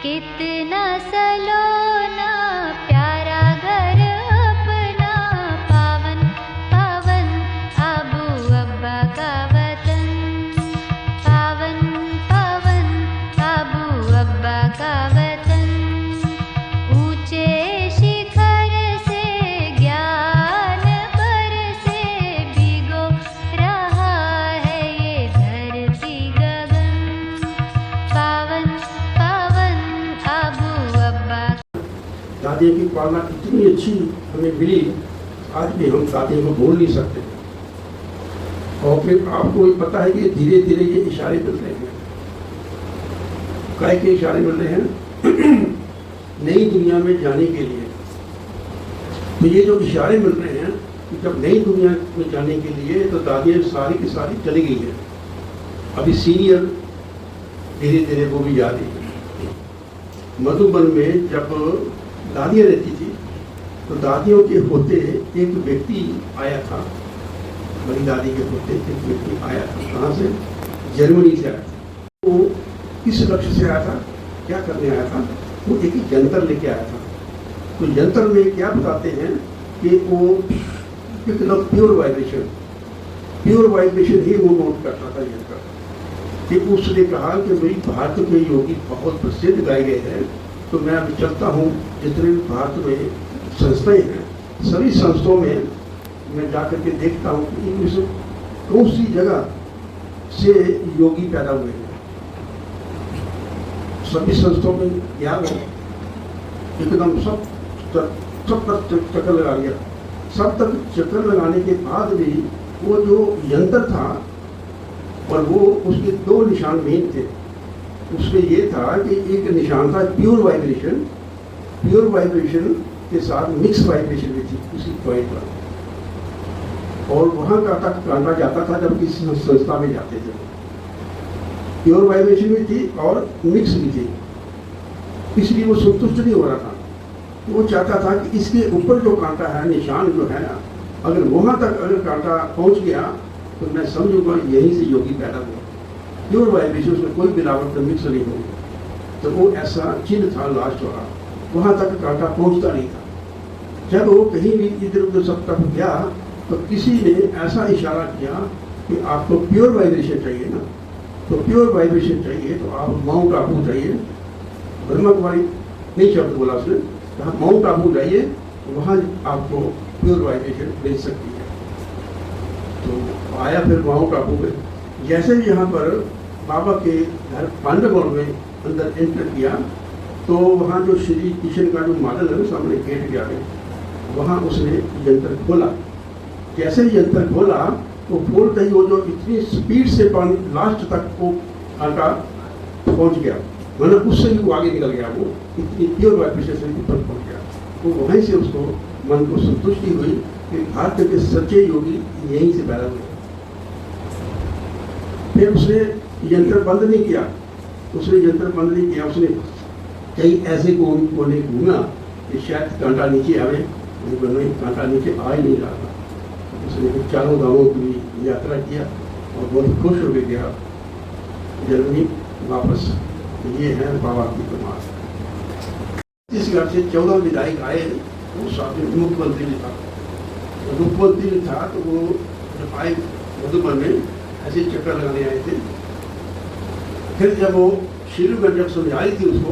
कितना सलोना प्यारा घर अपना, पावन पावन आबू अब्बा का वतन, पावन पावन आबू अब्बा का वतन। ऊंचे शिखर से ज्ञान पर से भिगो रहा है ये धरती गगन, पावन पावन आबू अब्बा। दादी की पालना इतनी अच्छी हमें मिली, आज भी हम दादी को भूल नहीं सकते। और फिर आपको ये पता है कि धीरे धीरे ये इशारे मिल रहे हैं। काय के इशारे मिल रहे हैं? नई दुनिया में जाने के लिए। तो ये जो इशारे मिल रहे हैं कि जब नई दुनिया में जाने के लिए, तो दादी सारी की सारी चली गई है। अभी सीनियर धीरे धीरे वो भी जा रही है। मधुबन में जब दादियाँ रहती थी, तो दादियों के होते एक व्यक्ति आया था, बड़ी दादी के होते एक व्यक्ति आया था। कहाँ से? जर्मनी से आया था। वो किस लक्ष्य से आया था, क्या करने आया था? वो एक यंत्र लेके आया था। तो यंत्र में क्या बताते हैं कि वो एकदम प्योर वाइब्रेशन ही वो नोट करता था यंत्र। कि उसने कहा कि भाई भारत में योगी बहुत प्रसिद्ध गाए गए हैं, तो मैं अभी चलता हूँ, जितने भी भारत में संस्थाएं हैं, सभी संस्थाओं में मैं जाकर के देखता हूँ कि इनमें कौन सी जगह से योगी पैदा हुए हैं। सभी संस्थाओं में गया वो, एकदम सब तक चक्कर लगा लिया। सब तक चक्कर लगाने के बाद भी वो जो यंत्र था, और वो उसके दो निशान मेन थे। उसमें ये था कि एक निशान था प्योर वाइब्रेशन के साथ मिक्स वाइब्रेशन भी थी उसी पॉइंट पर। और वहाँ कांटा जाता था जब किसी संस्था में जाते थे। प्योर वाइब्रेशन भी थी और मिक्स भी थी, इसलिए वो संतुष्ट नहीं हो रहा था। वो चाहता था कि इसके ऊपर जो कांटा है, निशान जो है, अगर वहाँ तक अगर कांटा पहुँच गया तो मैं समझूंगा यहीं से योगी पैदा हुआ। प्योर वाइब्रेशन, उसमें कोई मिलावट मिक्स नहीं होगी। तो वो ऐसा चिन्ह था लास्ट वाला, वहाँ तक कांटा पहुँचता नहीं था। जब वो कहीं भी इधर उधर सब तक गया, तो किसी ने ऐसा इशारा किया कि आपको प्योर वाइब्रेशन चाहिए ना, तो प्योर वाइब्रेशन चाहिए तो आप माउंट आबू जाइए। ब्रह्मा कुमारी नहीं शब्द बोला उसने, कहा माउंट आबू जाइए, वहाँ आपको प्योर वाइब्रेशन मिल सकती है। तो आया फिर माउंट आबू में। जैसे ही यहाँ पर बाबा के घर पांडवगढ़ में अंदर एंटर किया, तो वहाँ जो श्री किशन का जो मॉडल है सामने गेट के आगे, वहाँ उसने यंत्र खोला। जैसे ही यंत्र खोला, वो खोलते ही वो जो इतनी स्पीड से पानी लास्ट तक वो कांटा पहुँच गया, मतलब उससे भी वो आगे निकल गया। वो इतनी प्योर वाइब्रेशन से ऊपर पहुँच गया। तो वहीं से उसको मन को संतुष्टि हुई कि भारत के सच्चे योगी यहीं से पैदा हुए। फिर उसने यंत्र बंद नहीं किया, उसने कई ऐसे कोने घूमा कि शायद कांटा नीचे आवे, कांटा नीचे आ ही नहीं रहा था। उसने चारों गांवों की यात्रा किया और बहुत खुश होकर गया जर्मनी वापस। ये है बाबा की कमाल। जिस घर से 14 विधायक आए, वो साथ में मुख्यमंत्री भी था। तो वो जब आए मधुबन में, ऐसे चक्कर लगाने आए थे। फिर जब वो शीलूगंज जब समझाई थी उसको,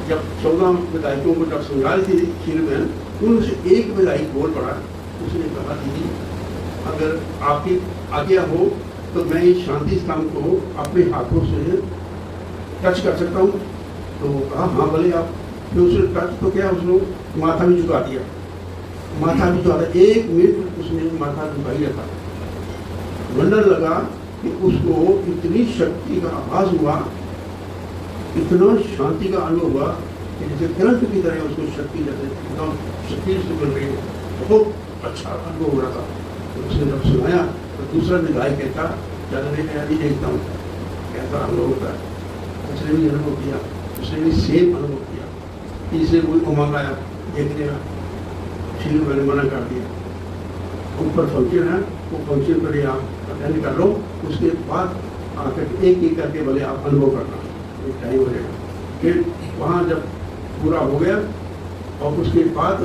जब 14 विधायकों को जब समझाई थी शीलूगंज, उनसे एक विधायक बोल पड़ा। उसने कहा, दीदी अगर आपकी आज्ञा हो तो मैं इस शांति स्थान को अपने हाथों से टच कर सकता हूँ। तो वो कहा हाँ भले आप। फिर उसने टच तो क्या, उसने माथा भी झुका दिया। 1 मिनट उसने माथा झुकाई रखा। वंडर लगा कि उसको इतनी शक्ति का आभास हुआ, इतना शांति का अनुभव हुआ कि जैसे करंट की तरह उसको शक्ति जैसे एकदम शक्ति से मिल रही है। बहुत अच्छा अनुभव हो रहा था। तो उसने जब सुनाया तो दूसरा विधायक कहता, चल मैं अभी देखता हूँ कैसा अनुभव होता है। उसने भी अनुभव किया, उसने भी सेम अनुभव किया। तीसरे कोई उमंग आया देखने का, शीलू मैंने मना कर दिया। ऊपर फंक्शन है, वो फंक्शन पर आप अटेंड कर लो, उसके बाद आकर एक करके बोले आप अनुभव करना। टाइम हो जाएगा। फिर वहाँ जब पूरा हो गया और उसके बाद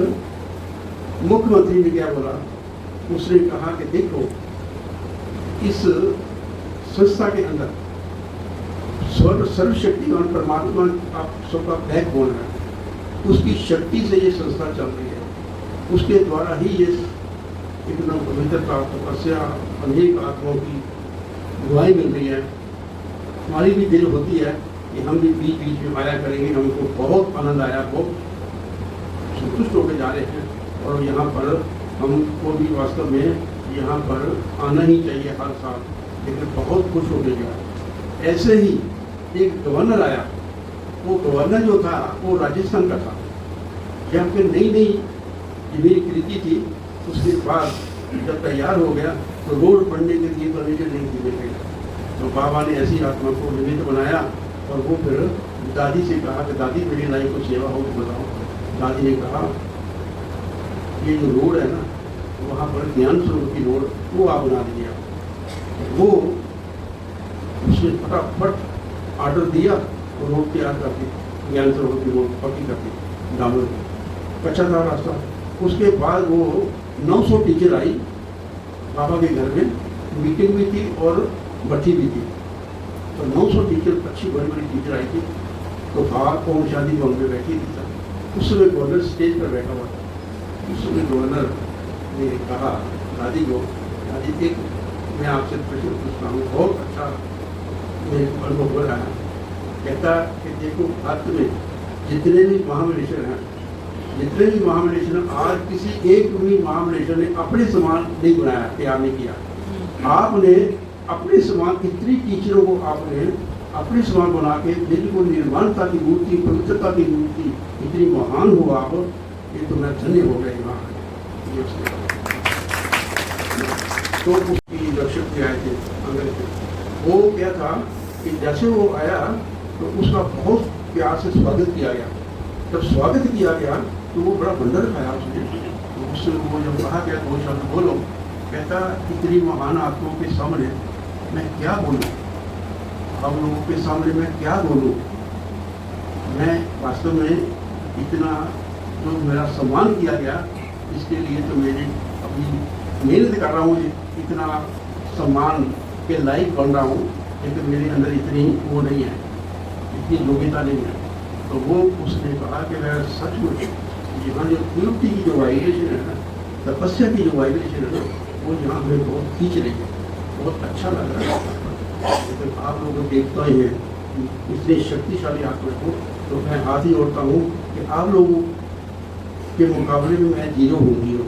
मुख्यमंत्री ने क्या बोला, उसने कहा कि देखो इस संस्था के अंदर सर्वशक्तिमान परमात्मा आप सबका बैकबोन है, उसकी शक्ति से ये संस्था चल रही है, उसके द्वारा ही ये एकदम पवित्रता तपस्या अनेक आत्माओं की दुआई मिल रही है। हमारी भी दिल होती है कि हम भी बीच बीच में आया करेंगे, हमको बहुत आनंद आया, बहुत संतुष्ट होकर जा रहे हैं और यहाँ पर हमको भी वास्तव में यहाँ पर आना ही चाहिए हर साल, लेकिन बहुत खुश होकर गया। ऐसे ही एक गवर्नर आया, वो गवर्नर जो था वो राजस्थान का था। जब फिर नई नई मेरी कृति थी, उसके बाद जब तैयार हो गया तो रोड बनने के लिए परमिशन नहीं दी गई। तो बाबा ने ऐसी आत्मा को निमित्त बनाया और वो फिर दादी से कहा कि दादी मेरी लाइफ को सेवा हो तो बताओ। दादी ने कहा ये जो रोड है ना, वहाँ पर ज्ञान स्वरूप की रोड वो आप बना दीजिए। वो उसने फटाफट ऑर्डर दिया और रोड तैयार कर दी, ज्ञान स्वरूप की रोड पक्की कर दी, डामर की, कच्चा था रास्ता। उसके बाद वो 900 टीचर आई बाबा के घर में, मीटिंग भी थी और भर्ती भी थी। तो 900 टीचर, अच्छी बड़ी बड़ी टीचर आई थी। तो बाबा ओम शादी भवन में बैठी थी सर। उस समय गवर्नर स्टेज पर बैठा हुआ था। उस समय गवर्नर ने कहा दादी को, दादी एक मैं आपसे प्रश्न पूछता हूँ, बहुत अच्छा मेरे को अनुभव हो रहा है। कहता कि देखो भारत में जितने भी महामंडलेश्वर हैं, जितने भी महामंडलेश्वर, आज किसी एक भी महामंडलेश्वर ने अपने समान नहीं बनाया, तैयार नहीं किया। आपने अपने समान इतनी टीचरों को आपने अपने समान बना के बिल्कुल निर्माणता की मूर्ति, पवित्रता की मूर्ति, इतनी महान हो आप, ये तो मैं धन्य हो गया यहाँ। तो उसकी रक्षक भी आए थे अंग्रेज थे। वो क्या था कि जैसे वो आया तो उसका बहुत प्यार से स्वागत किया गया। जब स्वागत किया गया तो वो बड़ा बंदर खाया उसने। तो उससे वो जब कहा गया दो शब्द बोलो, कहता इतनी महान आत्माओं के सामने मैं क्या बोलूँ, हम लोगों के सामने मैं क्या बोलूँ। मैं वास्तव में इतना जो मेरा सम्मान किया गया, इसके लिए तो मेरी अपनी मेहनत कर रहा हूँ, इतना सम्मान के लायक बन रहा हूँ, लेकिन मेरे अंदर इतनी वो नहीं है, इतनी योग्यता नहीं है। तो वो उसने कहा कि मैं सचमुच यहाँ जो प्योरिटी की जो वाइब्रेशन है ना, तपस्या की जो वाइब्रेशन है ना, वो यहाँ हमें बहुत खींच रही है, बहुत अच्छा लग रहा है। लेकिन आप लोग देखता ही है इतने शक्तिशाली आत्मा को, तो मैं हाथ ही जोड़ता हूँ कि आप लोगों के मुकाबले में मैं जीरो हूँ, जीरो।